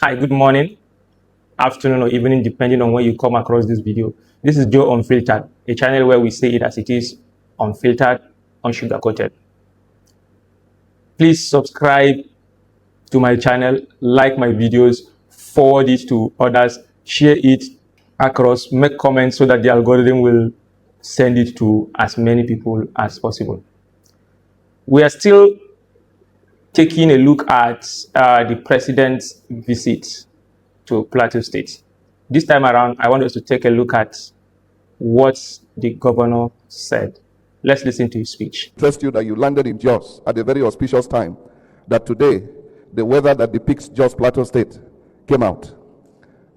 Hi, good morning, afternoon, or evening, depending on when you come across this video. This is Joe Unfiltered, a channel where we say it as it is, unfiltered, unsugar-coated. Please subscribe to my channel, like my videos, forward it to others, share it across, make comments so that the algorithm will send it to as many people as possible. We are still taking a look at the president's visit to Plateau State. This time around, I want us to take a look at what the governor said. Let's listen to his speech. Trust you that you landed in Jos at a very auspicious time, that today the weather that depicts Jos Plateau State came out,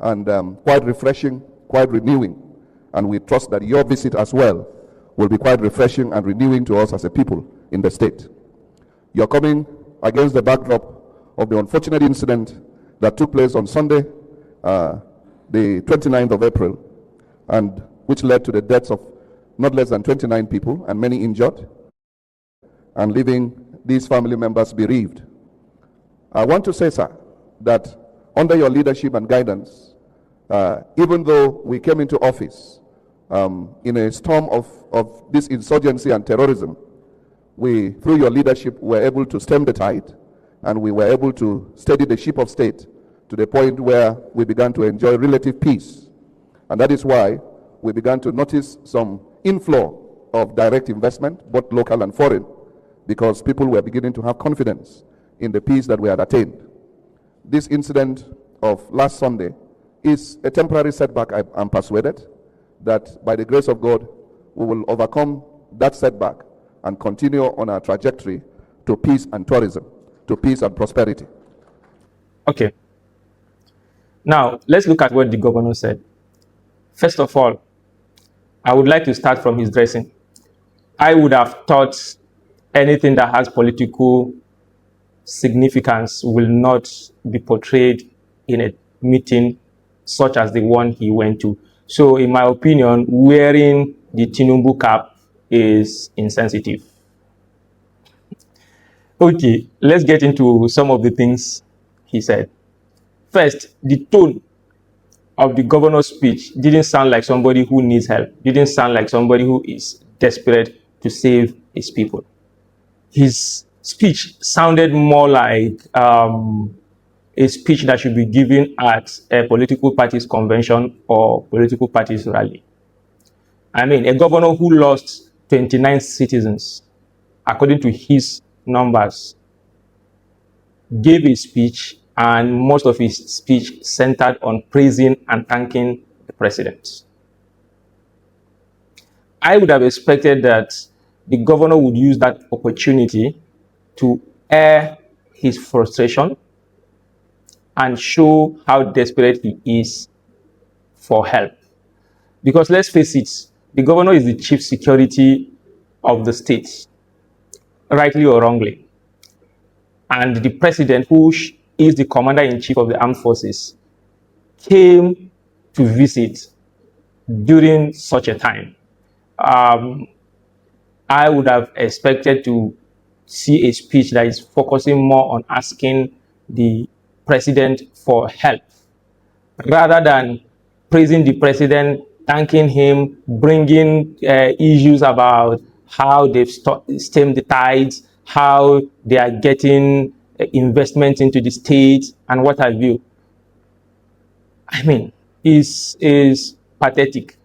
and quite refreshing, quite renewing, and we trust that your visit as well will be quite refreshing and renewing to us as a people in the state. You're coming against the backdrop of the unfortunate incident that took place on Sunday, the 29th of April, and which led to the deaths of not less than 29 people and many injured, and leaving these family members bereaved. I want to say, sir, that under your leadership and guidance, even though we came into office in a storm of this insurgency and terrorism, we, through your leadership, were able to stem the tide, and we were able to steady the ship of state to the point where we began to enjoy relative peace. And that is why we began to notice some inflow of direct investment, both local and foreign, because people were beginning to have confidence in the peace that we had attained. This incident of last Sunday is a temporary setback. I'm persuaded that by the grace of God, we will overcome that setback and continue on our trajectory to peace and tourism, to peace and prosperity. Okay. Now, let's look at what the governor said. First of all, I would like to start from his dressing. I would have thought anything that has political significance will not be portrayed in a meeting such as the one he went to. So, in my opinion, wearing the Tinubu cap is insensitive. Okay, let's get into some of the things he said. First, the tone of the governor's speech didn't sound like somebody who needs help, didn't sound like somebody who is desperate to save his people. His speech sounded more like a speech that should be given at a political party's convention or political party's rally. I mean, a governor who lost 29 citizens, according to his numbers, gave a speech, and most of his speech centered on praising and thanking the president. I would have expected that the governor would use that opportunity to air his frustration and show how desperate he is for help. Because let's face it, the governor is the chief security of the state, rightly or wrongly. And the president, who is the commander-in-chief of the armed forces, came to visit during such a time. I would have expected to see a speech that is focusing more on asking the president for help, rather than praising the president, thanking him, bringing issues about how they've stemmed the tides, how they are getting investment into the state, and what have you. I mean, is pathetic.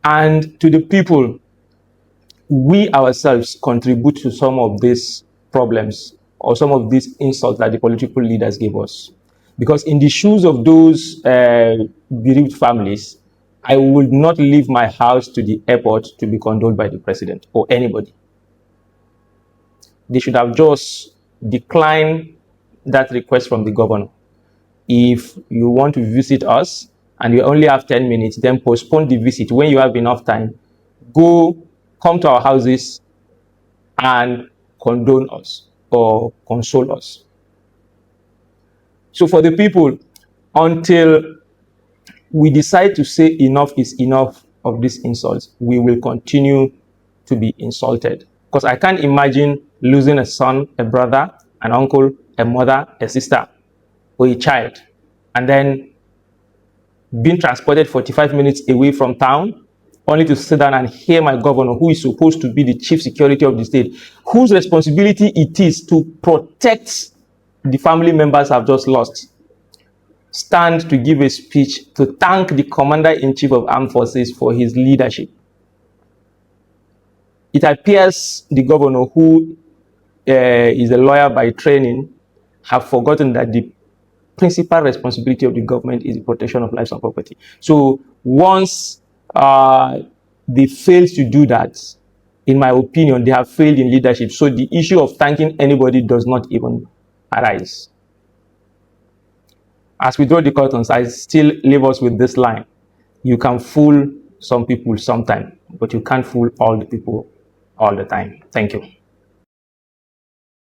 And to the people, we ourselves contribute to some of these problems or some of these insults that the political leaders gave us. Because in the shoes of those bereaved families, I would not leave my house to the airport to be condoled by the president or anybody. They should have just declined that request from the governor. If you want to visit us and you only have 10 minutes, then postpone the visit. When you have enough time, come to our houses and condone us or console us. So for the people, until we decide to say enough is enough of these insults, we will continue to be insulted. Because I can't imagine losing a son, a brother, an uncle, a mother, a sister or a child, and then being transported 45 minutes away from town, only to sit down and hear my governor, who is supposed to be the chief security of the state, whose responsibility it is to protect the family members I've just lost, stand to give a speech to thank the commander-in-chief of armed forces for his leadership. It appears the governor, who is a lawyer by training, have forgotten that the principal responsibility of the government is the protection of lives and property. So once they fail to do that, in my opinion, they have failed in leadership. So the issue of thanking anybody does not even arise. As we draw the curtains, I still leave us with this line: you can fool some people sometime, but you can't fool all the people all the time. Thank you.